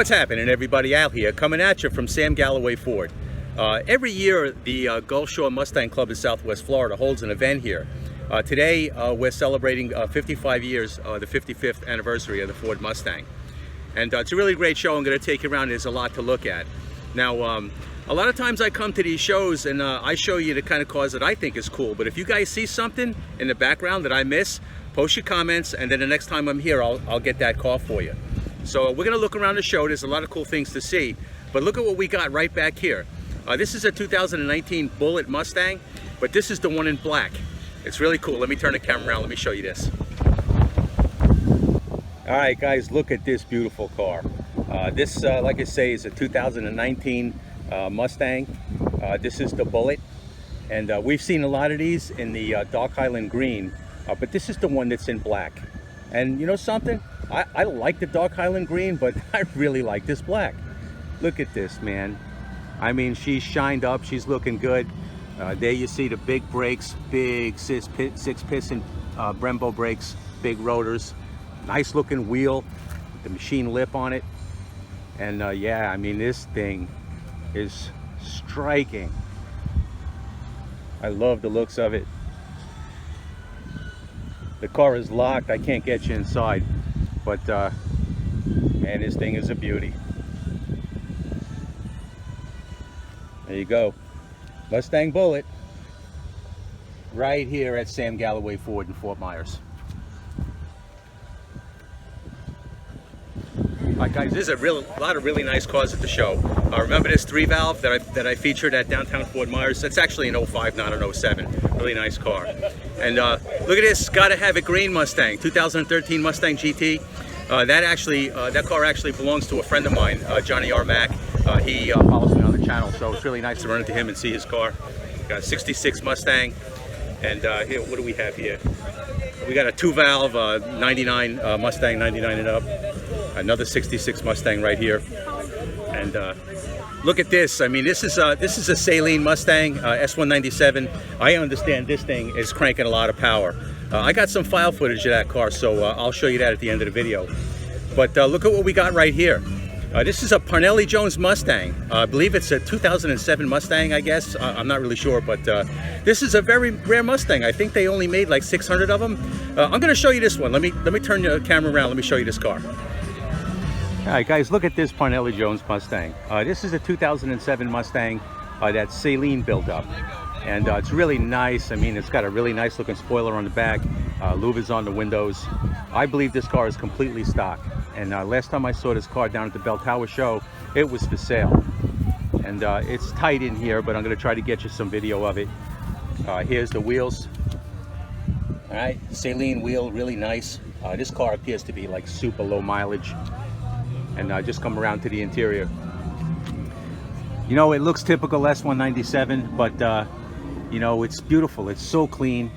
What's happening, everybody? Al here, coming at you from Sam Galloway Ford. Every year, the Gulf Shore Mustang Club in Southwest Florida holds an event here. Today, we're celebrating 55 years, the 55th anniversary of the Ford Mustang. And it's a really great show. I'm going to take you around. There's a lot to look at. Now, a lot of times I come to these shows and I show you the kind of cars that I think is cool. But if you guys see something in the background that I miss, post your comments, and then the next time I'm here, I'll get that car for you. So we're going to look around the show. There's a lot of cool things to see. But look at what we got right back here. This is a 2019 Bullitt Mustang, but this is the one in black. It's really cool. Let me turn the camera around. Let me show you this. All right, guys, look at this beautiful car. This, like I say, is a 2019 Mustang. This is the Bullitt. And we've seen a lot of these in the Dark Highland green, but this is the one that's in black. And you know something? I like the Dark Highland green, but I really like this black. Look at this, man. I mean, she's shined up. She's looking good. There you see the big brakes, big six-piston Brembo brakes, big rotors. Nice looking wheel, the machine lip on it. And yeah, I mean, this thing is striking. I love the looks of it. The car is locked. I can't get you inside. But, man, this thing is a beauty. There you go. Mustang Bullitt. Right here at Sam Galloway Ford in Fort Myers. Alright guys, there's a lot of really nice cars at the show. Remember this 3-valve that I featured at downtown Fort Myers? That's actually an 05, not an 07. Really nice car. And look at this, gotta have it green Mustang, 2013 Mustang GT. That car actually belongs to a friend of mine, Johnny R. Mac. He follows me on the channel, so it's really nice to run into him and see his car. Got a 66 Mustang. And here, what do we have here? We got a 2-valve 99 Mustang, 99 and up. Another 66 Mustang right here. And look at this. I mean, this is a Saleen Mustang S197. I understand this thing is cranking a lot of power. I got some file footage of that car, so I'll show you that at the end of the video. But look at what we got right here. This is a Parnelli Jones Mustang. I believe it's a 2007 Mustang, I guess. I'm not really sure, but this is a very rare Mustang. I think they only made like 600 of them. I'm going to show you this one. Let me turn the camera around. Let me show you this car. All right, guys, look at this Parnelli Jones Mustang. This is a 2007 Mustang that Saleen built up. And it's really nice. I mean, it's got a really nice looking spoiler on the back. Louvers on the windows. I believe this car is completely stock. And last time I saw this car down at the Bell Tower show, it was for sale. And it's tight in here, but I'm going to try to get you some video of it. Here's the wheels. All right, Saleen wheel, really nice. This car appears to be like super low mileage. And just come around to the interior. You know, it looks typical S197, but you know, it's beautiful. It's so clean.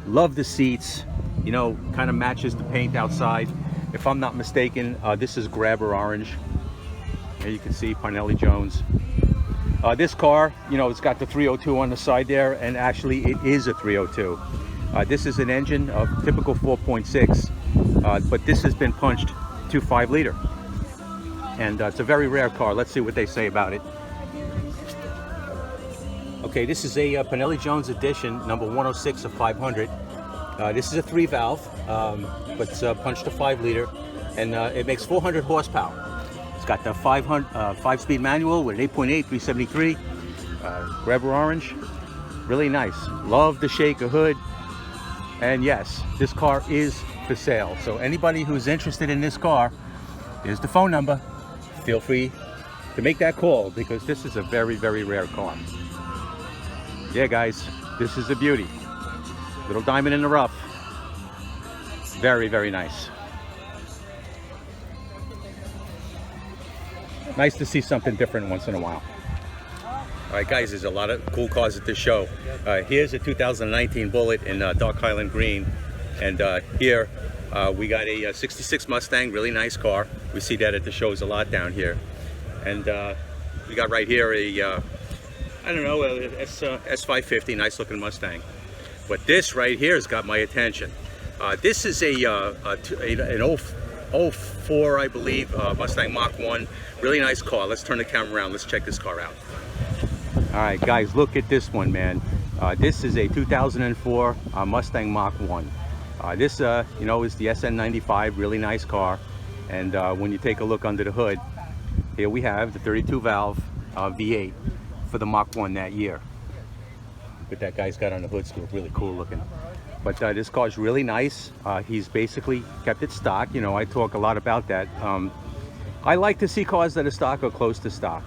Love the seats. You know, kind of matches the paint outside. If I'm not mistaken, this is grabber orange. There you can see Parnelli Jones. This car, you know, it's got the 302 on the side there, and actually it is a 302. This is an engine of typical 4.6, but this has been punched to 5-liter. And it's a very rare car. Let's see what they say about it. Okay, this is a Parnelli Jones edition, number 106 of 500. This is a 3-valve, but it's punched to 5-liter, and it makes 400 horsepower. It's got the 5-speed manual with an 8.8, 373, grabber orange. Really nice. Love the shaker hood. And yes, this car is for sale. So anybody who's interested in this car, here's the phone number. Feel free to make that call, because this is a very, very rare car. Yeah, guys, this is a beauty. Little diamond in the rough. Very, very nice. Nice to see something different once in a while. All right, guys, there's a lot of cool cars at this show. Here's a 2019 Bullitt in Dark Highland green. And here we got a 66 Mustang, really nice car. We see that at the shows a lot down here. And we got right here a I don't know, S550, nice looking Mustang. But this right here has got my attention. This is an 04, I believe, Mustang Mach 1. Really nice car. Let's turn the camera around. Let's check this car out. All right, guys, look at this one, man. This is a 2004 Mustang Mach 1. This, you know, is the SN95, really nice car. And when you take a look under the hood, here we have the 32 valve V8 for the Mach 1 that year. But that guy's got on the hood still, really cool looking. But this car is really nice. He's basically kept it stock. You know, I talk a lot about that. I like to see cars that are stock or close to stock.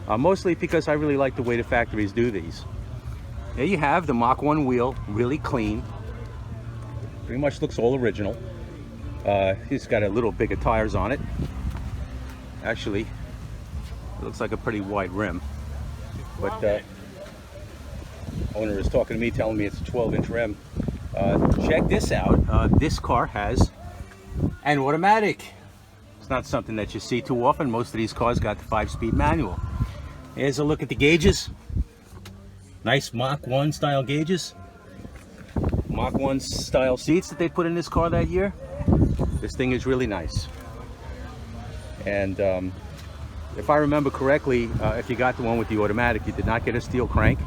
Mostly because I really like the way the factories do these. There you have the Mach 1 wheel, really clean. Pretty much looks all original. He's got a little bigger tires on it. Actually, it looks like a pretty wide rim. But owner is talking to me, telling me it's a 12-inch rim. Check this out. This car has an automatic. It's not something that you see too often. Most of these cars got the 5-speed manual. Here's a look at the gauges. Nice Mach 1 style gauges. Mach 1 style seats that they put in this car that year. This thing is really nice. And if I remember correctly, if you got the one with the automatic, you did not get a steel crank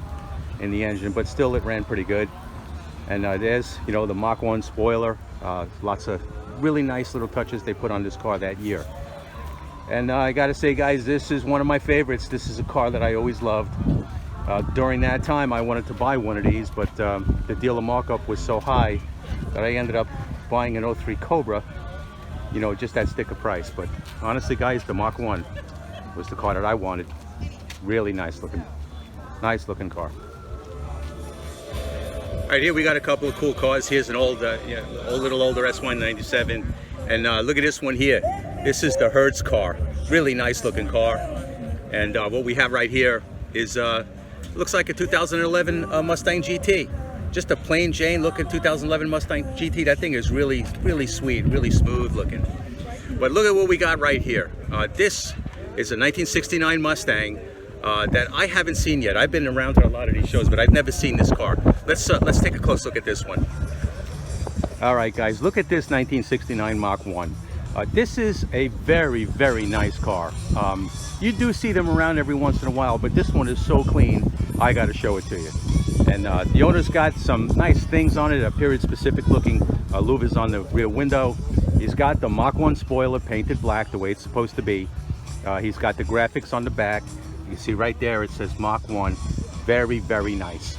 in the engine, but still it ran pretty good. And there's, you know, the Mach 1 spoiler. Lots of really nice little touches they put on this car that year. And I gotta say, guys, this is one of my favorites. This is a car that I always loved. During that time, I wanted to buy one of these, but the dealer markup was so high that I ended up buying an 03 Cobra, you know, just that sticker price. But honestly, guys, the Mach 1 was the car that I wanted. Really nice looking car. All right, here we got a couple of cool cars. Here's an old, little older S197, and look at this one here. This is the Hertz car. Really nice looking car. And what we have right here is looks like a 2011 Mustang GT. Just a plain Jane looking 2011 Mustang GT. That thing is really, really sweet, really smooth looking. But look at what we got right here. This is a 1969 Mustang that I haven't seen yet. I've been around to a lot of these shows, but I've never seen this car. Let's take a close look at this one. All right, guys, look at this 1969 Mach 1. This is a very, very nice car. You do see them around every once in a while, but this one is so clean, I got to show it to you. And the owner's got some nice things on it, a period-specific looking louvers on the rear window. He's got the Mach 1 spoiler painted black the way it's supposed to be. He's got the graphics on the back. You see right there, it says Mach 1. Very, very nice.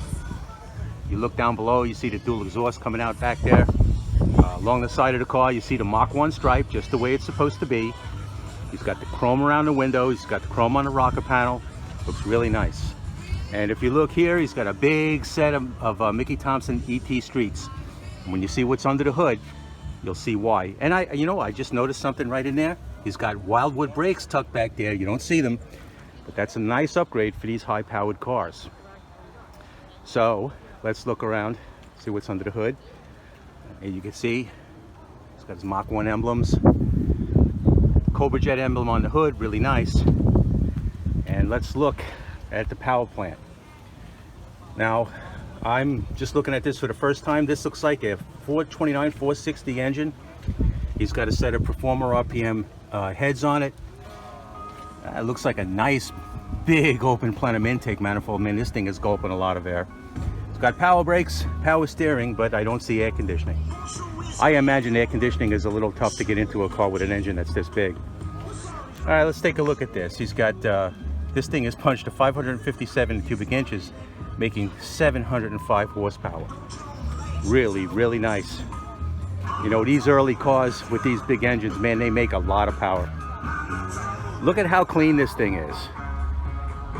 You look down below, you see the dual exhaust coming out back there. Along the side of the car, you see the Mach 1 stripe, just the way it's supposed to be. He's got the chrome around the window. He's got the chrome on the rocker panel. Looks really nice. And if you look here, he's got a big set of Mickey Thompson ET streets. And when you see what's under the hood, you'll see why. And I just noticed something right in there. He's got Wildwood brakes tucked back there. You don't see them, but that's a nice upgrade for these high-powered cars. So let's look around, see what's under the hood. And you can see he's got his Mach 1 emblems, Cobra Jet emblem on the hood, really nice. And let's look at the power plant. Now, I'm just looking at this for the first time. This looks like a 429, 460 engine. He's got a set of Performer RPM heads on it. It looks like a nice, big open plenum intake manifold. Man, this thing is gulping a lot of air. It's got power brakes, power steering, but I don't see air conditioning. I imagine air conditioning is a little tough to get into a car with an engine that's this big. All right, let's take a look at this. He's got, this thing is punched to 557 cubic inches, making 705 horsepower. Really, really nice. You know, these early cars with these big engines, man, they make a lot of power. Look at how clean this thing is.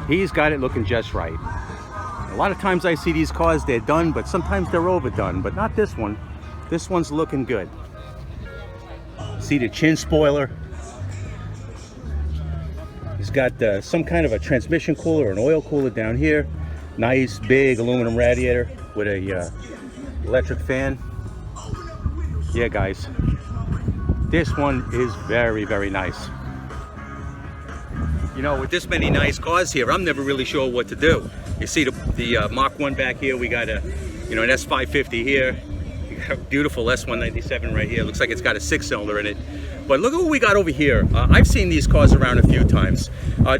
He's got it looking just right. A lot of times I see these cars, they're done, but sometimes they're overdone, but not this one. This one's looking good. See the chin spoiler? He's got some kind of a transmission cooler or an oil cooler down here. Nice big aluminum radiator with a electric fan. Yeah, guys, this one is very, very nice. You know, with this many nice cars here, I'm never really sure what to do. You see the Mach 1 back here. We got an S550 here. We got a beautiful S197 right here. Looks like it's got a 6-cylinder in it. But look at what we got over here. I've seen these cars around a few times.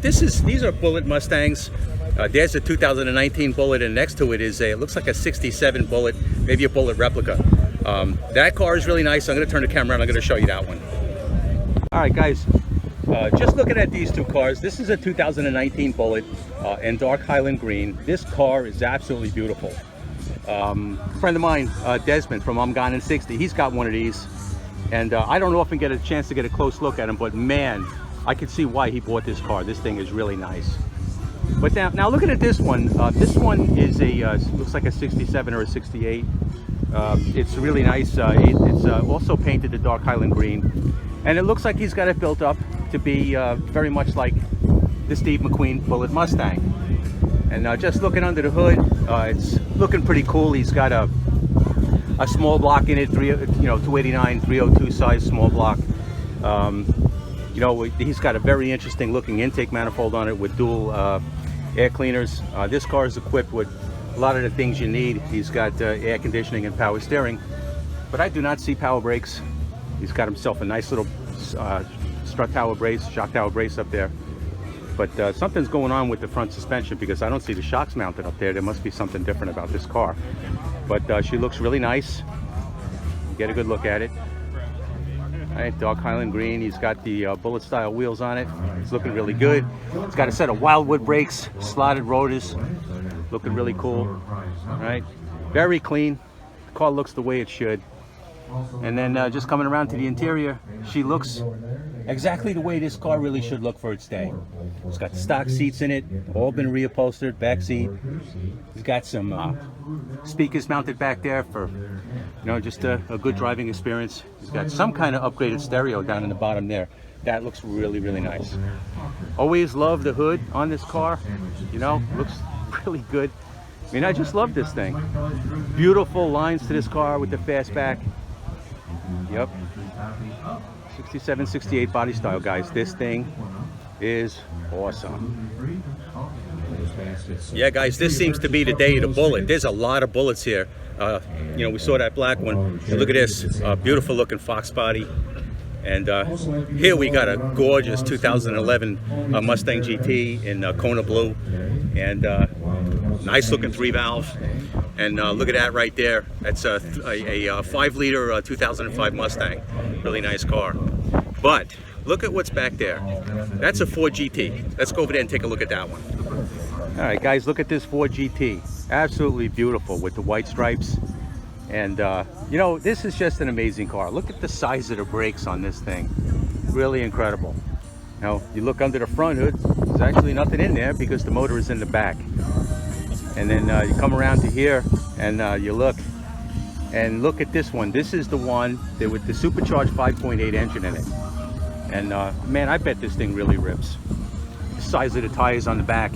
These are Bullitt Mustangs. There's a 2019 Bullitt, and next to it is it looks like a 67 Bullitt, maybe a Bullitt replica. That car is really nice. I'm going to turn the camera around. I'm going to show you that one. All right, guys. Just looking at these two cars, this is a 2019 Bullitt in dark Highland green. This car is absolutely beautiful. A friend of mine, Desmond from I'm Gone in 60, he's got one of these. And I don't often get a chance to get a close look at him, but man, I can see why he bought this car. This thing is really nice. But now looking at this one. This one is looks like a 67 or a 68. It's really nice. It's also painted the dark Highland green. And it looks like he's got it built up to be very much like the Steve McQueen Bullitt Mustang. And just looking under the hood, it's looking pretty cool. He's got a small block in it, 289, 302 size small block. He's got a very interesting looking intake manifold on it with dual air cleaners. This car is equipped with a lot of the things you need. He's got air conditioning and power steering, but I do not see power brakes. He's got himself a nice little strut tower brace, shock tower brace up there. But something's going on with the front suspension because I don't see the shocks mounted up there. There must be something different about this car. But she looks really nice. Get a good look at it. All right, dark Highland green. He's got the Bullitt style wheels on it. It's looking really good. It's got a set of Wildwood brakes, slotted rotors. Looking really cool. All right, very clean. The car looks the way it should. And then just coming around to the interior, she looks exactly the way this car really should look for its day. It's got the stock seats in it, all been reupholstered, back seat. It's got some speakers mounted back there for, just a good driving experience. It's got some kind of upgraded stereo down in the bottom there. That looks really, really nice. Always love the hood on this car. Looks really good. I mean, I just love this thing. Beautiful lines to this car with the Fastback. Yep. 67, 68 body style, guys. This thing is awesome. Yeah, guys, this seems to be the day of the Bullitt. There's a lot of Bullits here. We saw that black one. And look at this beautiful looking Fox body. And here we got a gorgeous 2011 Mustang GT in Kona blue. And nice looking 3-valve. And look at that right there. That's a 5-liter 2005 Mustang. Really nice car. But look at what's back there. That's a Ford GT. Let's go over there and take a look at that one. All right, guys, look at this Ford GT. Absolutely beautiful with the white stripes. And this is just an amazing car. Look at the size of the brakes on this thing. Really incredible. Now, you look under the front hood, there's actually nothing in there because the motor is in the back. And then you come around to here and you look at this one. This is the one that with the supercharged 5.8 engine in it. And man, I bet this thing really rips. The size of the tires on the back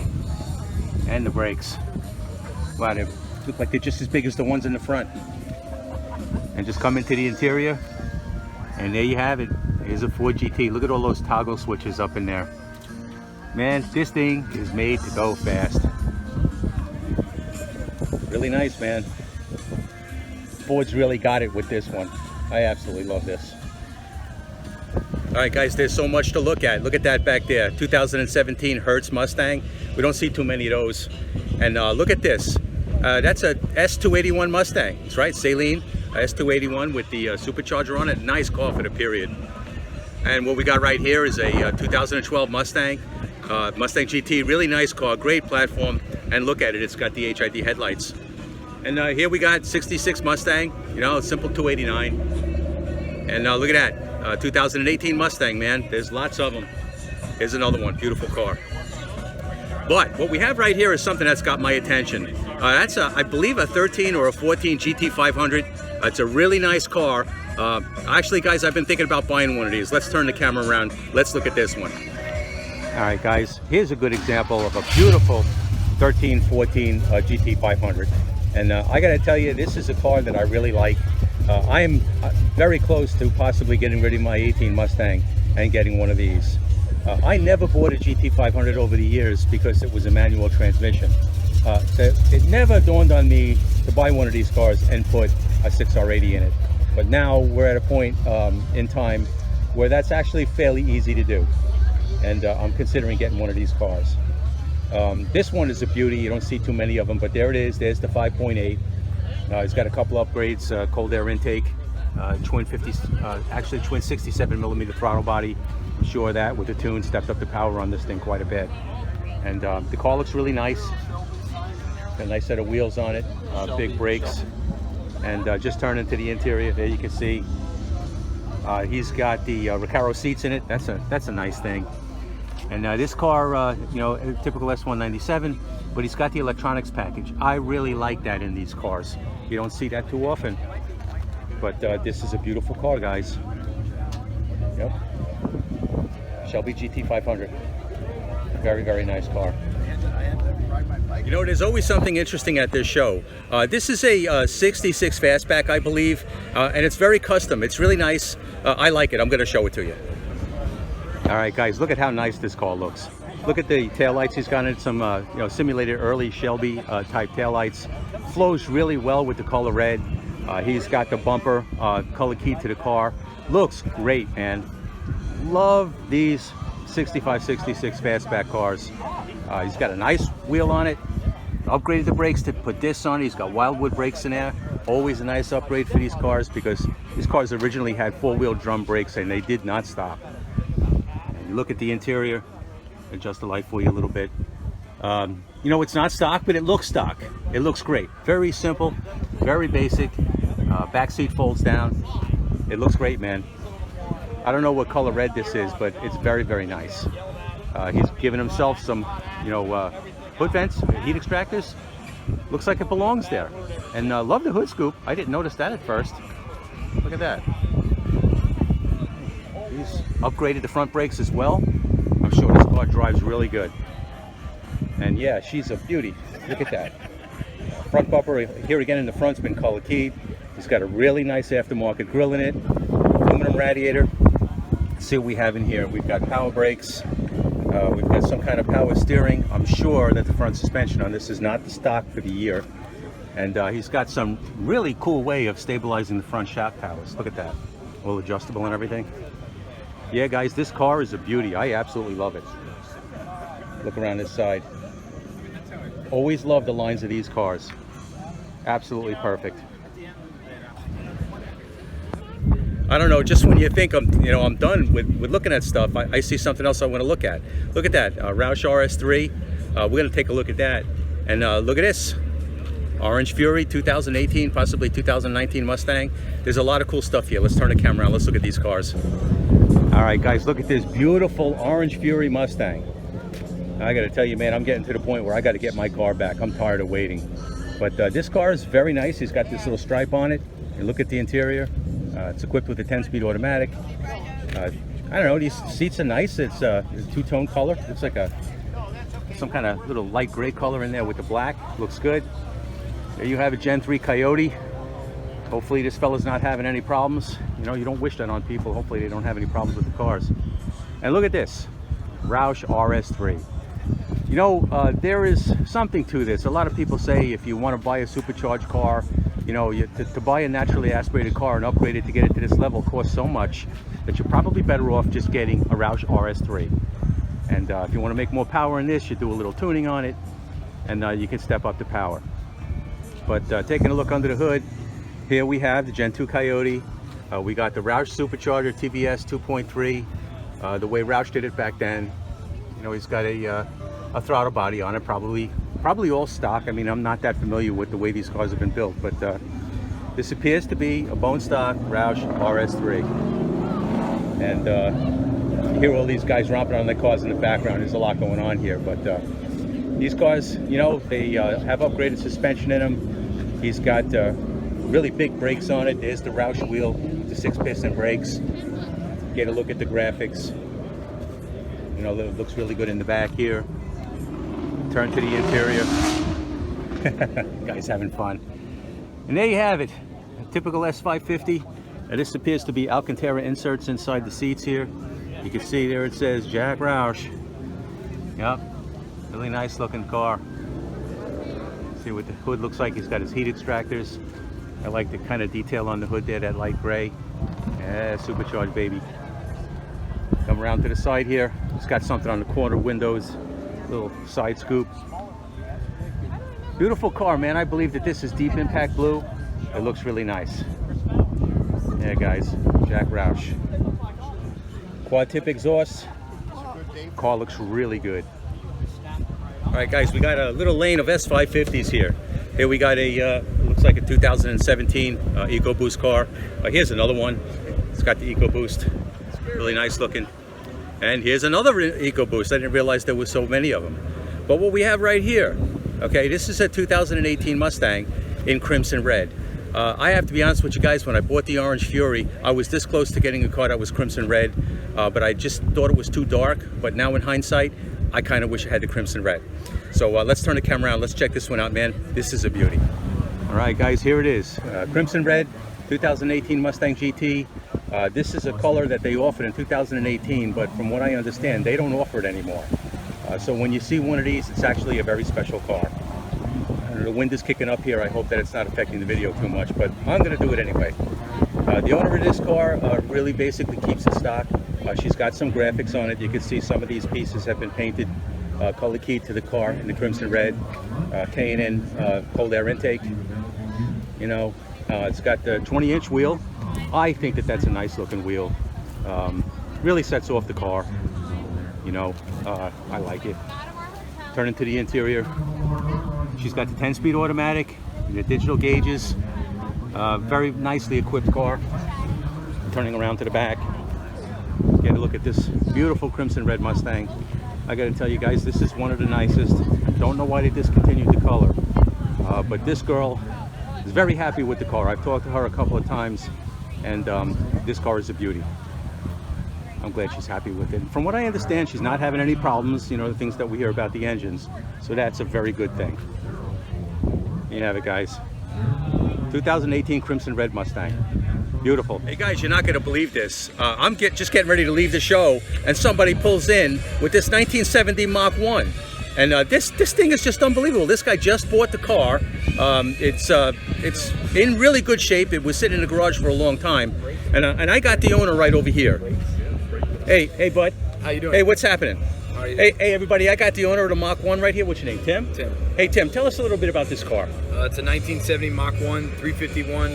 and the brakes. Wow, they look like they're just as big as the ones in the front. And just come into the interior, and there you have it. Here's a Ford GT. Look at all those toggle switches up in there. Man, this thing is made to go fast. Really nice, man. Ford's really got it with this one. I absolutely love this. All right, guys, there's so much to look at. Look at that back there, 2017 Hertz Mustang. We don't see too many of those. And look at this. That's a S281 Mustang. That's right, Saleen, S281 with the supercharger on it. Nice car for the period. And what we got right here is a 2012 Mustang, Mustang GT. Really nice car, great platform. And look at it, it's got the HID headlights. And here we got 66 Mustang, simple 289. And look at that, 2018 Mustang, man. There's lots of them. Here's another one, beautiful car. But what we have right here is something that's got my attention. That's, I believe, a 13 or a 14 GT 500. It's a really nice car. Actually, guys, I've been thinking about buying one of these. Let's turn the camera around. Let's look at this one. All right, guys, here's a good example of a beautiful 13, 14 GT 500. And I got to tell you, this is a car that I really like. I am very close to possibly getting rid of my 18 Mustang and getting one of these. I never bought a GT 500 over the years because it was a manual transmission. So it never dawned on me to buy one of these cars and put a 6R80 in it. But now we're at a point in time where that's actually fairly easy to do. And I'm considering getting one of these cars. This one is a beauty. You don't see too many of them, but there it is. There's the 5.8. It's got a couple upgrades, cold air intake, twin 67 millimeter throttle body. I'm sure that with the tune stepped up the power on this thing quite a bit. And the car looks really nice. Got a nice set of wheels on it, big brakes, and just turn into the interior. There you can see he's got the Recaro seats in it. That's a nice thing. And this car, you know, a typical S197, but he's got the electronics package. I really like that in these cars. You don't see that too often. But this is a beautiful car, guys. Yep. Shelby GT 500. Very, very nice car. You know, there's always something interesting at this show. This is a 66 Fastback, I believe, and it's very custom. It's really nice. I like it. I'm going to show it to you. All right, guys, look at how nice this car looks. Look at the taillights he's got in it, some you know, simulated early Shelby type taillights. Flows really well with the color red. He's got the bumper color key to the car. Looks great, man. Love these 65, 66 Fastback cars. He's got a nice wheel on it. Upgraded the brakes to put this on. He's got Wildwood brakes in there. Always a nice upgrade for these cars because these cars originally had four-wheel drum brakes and they did not stop. And you look at the interior. Adjust the light for you a little bit. You know, it's not stock, but it looks stock. It looks great. Very simple, very basic. Back seat folds down. It looks great, man. I don't know what color red this is, but it's very, very nice. He's given himself some, you know, hood vents, heat extractors. Looks like it belongs there. And love the hood scoop. I didn't notice that at first. Look at that. He's upgraded the front brakes as well. I'm sure this car drives really good. And yeah, she's a beauty. Look at that. Front bumper here again in the front's been color keyed. He's got a really nice aftermarket grille in it. Aluminum radiator. Let's see what we have in here. We've got power brakes. We've got some kind of power steering. I'm sure that the front suspension on this is not the stock for the year. And he's got some really cool way of stabilizing the front shaft powers. Look at that. All adjustable and everything. Yeah, guys, this car is a beauty. I absolutely love it. Look around this side. Always love the lines of these cars. Absolutely perfect. I don't know, just when you think I'm done with looking at stuff, I see something else I want to look at. Look at that, Roush RS3. We're going to take a look at that. And look at this. Orange Fury 2018, possibly 2019 Mustang. There's a lot of cool stuff here. Let's turn the camera around. Let's look at these cars. All right, guys, look at this beautiful Orange Fury Mustang. I got to tell you, man, I'm getting to the point where I got to get my car back. I'm tired of waiting. But this car is very nice. He's got this little stripe on it. And look at the interior. It's equipped with a 10-speed automatic. I don't know, these seats are nice. It's a two-tone color. Looks like some kind of little light gray color in there with the black. Looks good. There you have a Gen 3 Coyote. Hopefully this fella's not having any problems. You know, you don't wish that on people. Hopefully they don't have any problems with the cars. And look at this, Roush RS3. You know, there is something to this. A lot of people say if you want to buy a supercharged car, you know, to buy a naturally aspirated car and upgrade it to get it to this level costs so much that you're probably better off just getting a Roush RS3. And if you want to make more power in this, you do a little tuning on it, and you can step up the power. But taking a look under the hood, here we have the Gen 2 Coyote. We got the Roush Supercharger TVS 2.3, the way Roush did it back then. You know, he's got a throttle body on it, probably all stock. I mean, I'm not that familiar with the way these cars have been built, but this appears to be a bone stock Roush RS3. And you hear all these guys romping on their cars in the background. There's a lot going on here, but these cars, you know, they have upgraded suspension in them. He's got really big brakes on it. There's the Roush wheel, the 6-piston brakes. Get a look at the graphics. You know, it looks really good in the back here. Turn to the interior. Guys having fun. And there you have it. A typical S550. This appears to be Alcantara inserts inside the seats here. You can see there it says Jack Roush. Yep. Really nice looking car. See what the hood looks like. He's got his heat extractors. I like the kind of detail on the hood there, that light gray. Yeah, supercharged baby. come around to the side here. It's got something on the corner windows, little side scoop. Beautiful car, man. I believe that this is deep impact blue. It looks really nice. Yeah, guys, Jack Roush. Quad tip exhaust. Car looks really good. All right, guys, we got a little lane of S550s here. Here we got a, looks like a 2017 EcoBoost car. Here's another one. It's got the EcoBoost. Really nice looking. And here's another EcoBoost. I didn't realize there were so many of them. But what we have right here, okay, this is a 2018 Mustang in crimson red. I have to be honest with you guys, when I bought the Orange Fury, I was this close to getting a car that was crimson red, but I just thought it was too dark. But now in hindsight, I kind of wish I had the crimson red. So let's turn the camera around. Let's check this one out, man. This is a beauty. All right, guys, here it is. Crimson red, 2018 Mustang GT. This is a color that they offered in 2018, but from what I understand, they don't offer it anymore. So when you see one of these, it's actually a very special car. The wind is kicking up here. I hope that it's not affecting the video too much, but I'm going to do it anyway. The owner of this car really basically keeps it stock. She's got some graphics on it. You can see some of these pieces have been painted color keyed to the car in the crimson red. K&N cold air intake. You know, it's got the 20-inch wheel. I think that that's a nice looking wheel. Really sets off the car. You know, I like it. Turn into the interior. She's got the 10-speed automatic, the digital gauges. Very nicely equipped car. Turning around to the back. Get a look at this beautiful crimson red Mustang. I got to tell you guys, this is one of the nicest. Don't know why they discontinued the color, but this girl is very happy with the car. I've talked to her a couple of times, and this car is a beauty. I'm glad she's happy with it. From what I understand, she's not having any problems, you know, the things that we hear about the engines. So that's a very good thing. You have it, guys. 2018 Crimson Red Mustang. Beautiful. Hey guys, you're not going to believe this. I'm just getting ready to leave the show, and somebody pulls in with this 1970 Mach 1. And this thing is just unbelievable. This guy just bought the car. It's in really good shape. It was sitting in the garage for a long time. And I got the owner right over here. Hey, bud. How you doing? Hey, what's happening? How are you? Hey, everybody. I got the owner of the Mach 1 right here. What's your name, Tim? Tim. Hey, Tim, tell us a little bit about this car. It's a 1970 Mach 1, 351,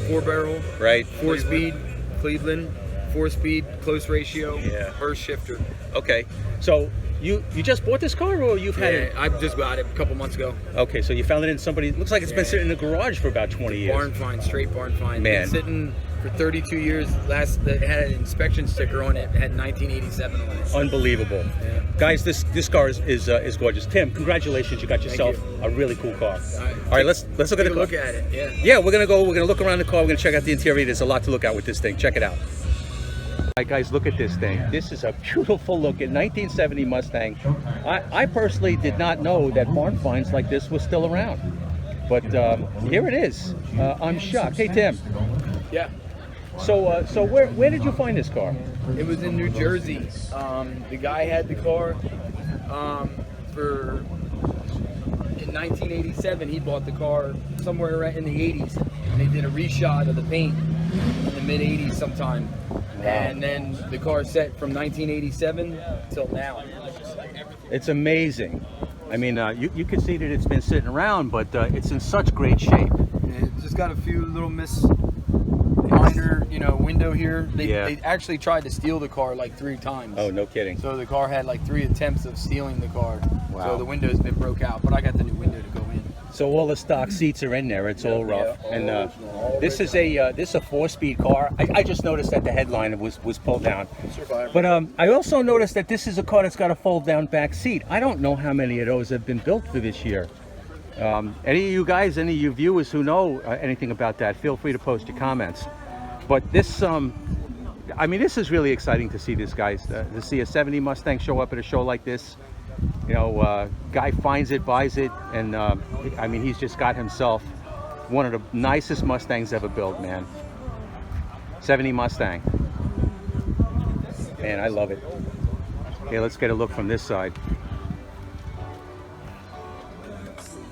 4-barrel. Right. 4-speed, Cleveland, 4-speed, close ratio, Yeah. Hurst shifter. Okay. So you just bought this car, or you've had it? I just got it a couple months ago. Okay, so you found it in somebody. Looks like it's been sitting in the garage for about 20 years. Barn find, straight barn find. Man. Been sitting for 32 years. It had an inspection sticker on it. It had 1987 on it. Unbelievable. Yeah. Guys, this car is gorgeous. Tim, congratulations, you got yourself a really cool car. All right, let's look at the car. Look at it. Yeah. Yeah, we're gonna look around the car. We're gonna check out the interior. There's a lot to look at with this thing. Check it out. All right, guys, look at this thing. This is a beautiful looking 1970 Mustang. I personally did not know that barn finds like this was still around, but here it is. I'm shocked. Hey, Tim. Yeah. So where did you find this car? It was in New Jersey. The guy had the car in 1987. He bought the car somewhere in the 80s, and they did a reshot of the paint in the mid 80s sometime. Wow. And then the car set from 1987 till now. It's amazing. I mean, you can see that it's been sitting around, but it's in such great shape. It just got a few little minor, window here. They actually tried to steal the car like 3 times. Oh, no kidding. So the car had like 3 attempts of stealing the car. Wow. So the window's been broke out, but I got the new window to go in. So all the stock seats are in there. It's all rough. Yeah, and this is a 4-speed car. I just noticed that the headliner was pulled down. Survivor. But I also noticed that this is a car that's got a fold-down back seat. I don't know how many of those have been built for this year. Any of you guys, any of you viewers who know anything about that, feel free to post your comments. But this, I mean, this is really exciting to see this, guys. To see a 70 Mustang show up at a show like this. Guy finds it, buys it, and I mean, he's just got himself one of the nicest Mustangs ever built, man. 70 Mustang. Man, I love it. Okay, let's get a look from this side.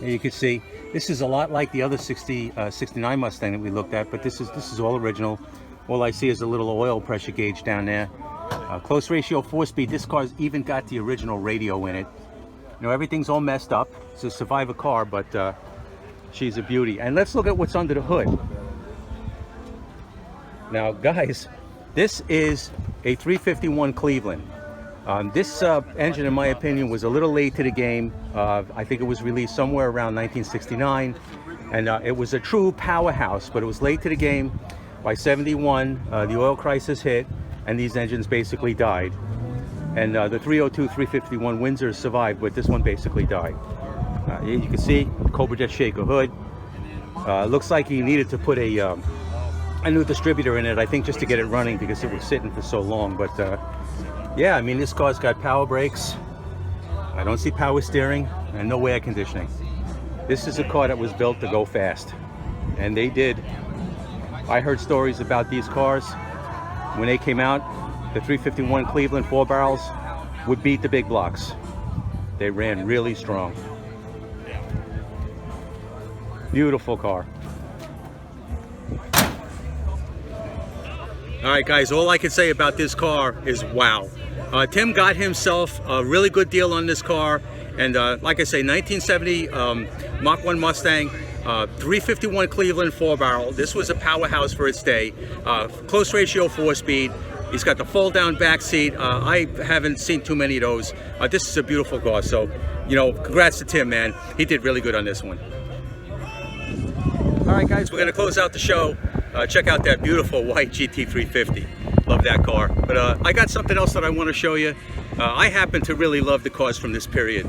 Here you can see, this is a lot like the other 69 Mustang that we looked at, but this is all original. All I see is a little oil pressure gauge down there. Close ratio 4-speed. This car's even got the original radio in it. You know, everything's all messed up. It's a survivor car, but she's a beauty. And let's look at what's under the hood. Now, guys, this is a 351 Cleveland. This engine, in my opinion, was a little late to the game. I think it was released somewhere around 1969, and it was a true powerhouse, but it was late to the game. By 71, the oil crisis hit, and these engines basically died. And the 302, 351 Windsors survived, but this one basically died. You can see Cobra Jet shaker hood. Looks like he needed to put a new distributor in it, I think, just to get it running because it was sitting for so long. But yeah, I mean, this car's got power brakes. I don't see power steering and no air conditioning. This is a car that was built to go fast, and they did. I heard stories about these cars when they came out. The 351 Cleveland 4 barrels would beat the big blocks. They ran really strong. Beautiful car. All right, guys, all I can say about this car is wow. Tim got himself a really good deal on this car. And like I say, 1970 Mach 1 Mustang, 351 Cleveland 4 barrel. This was a powerhouse for its day. Close ratio 4-speed. He's got the fold down back seat. I haven't seen too many of those. This is a beautiful car. So, you know, congrats to Tim, man. He did really good on this one. All right, guys, we're gonna close out the show. Check out that beautiful white GT350. Love that car. But I got something else that I want to show you. I happen to really love the cars from this period.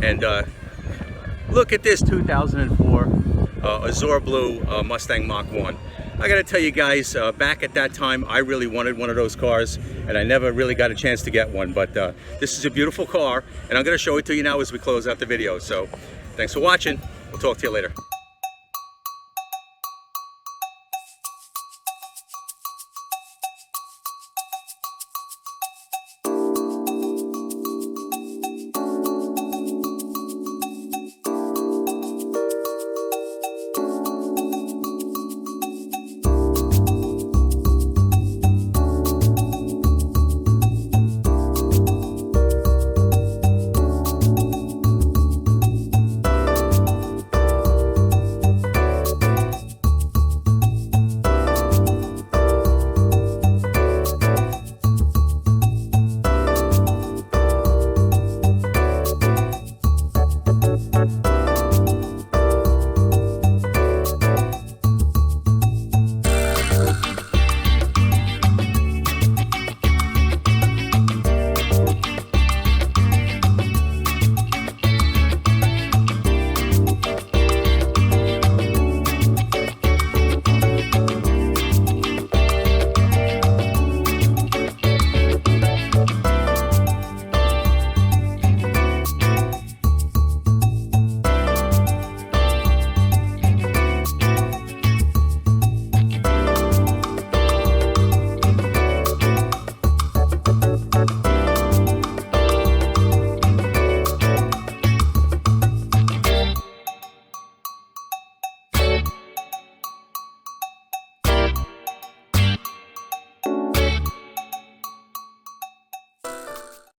And look at this 2004 Azure Blue Mustang Mach 1. I gotta tell you guys, back at that time, I really wanted one of those cars, and I never really got a chance to get one. But this is a beautiful car, and I'm gonna show it to you now as we close out the video. So thanks for watching. We'll talk to you later.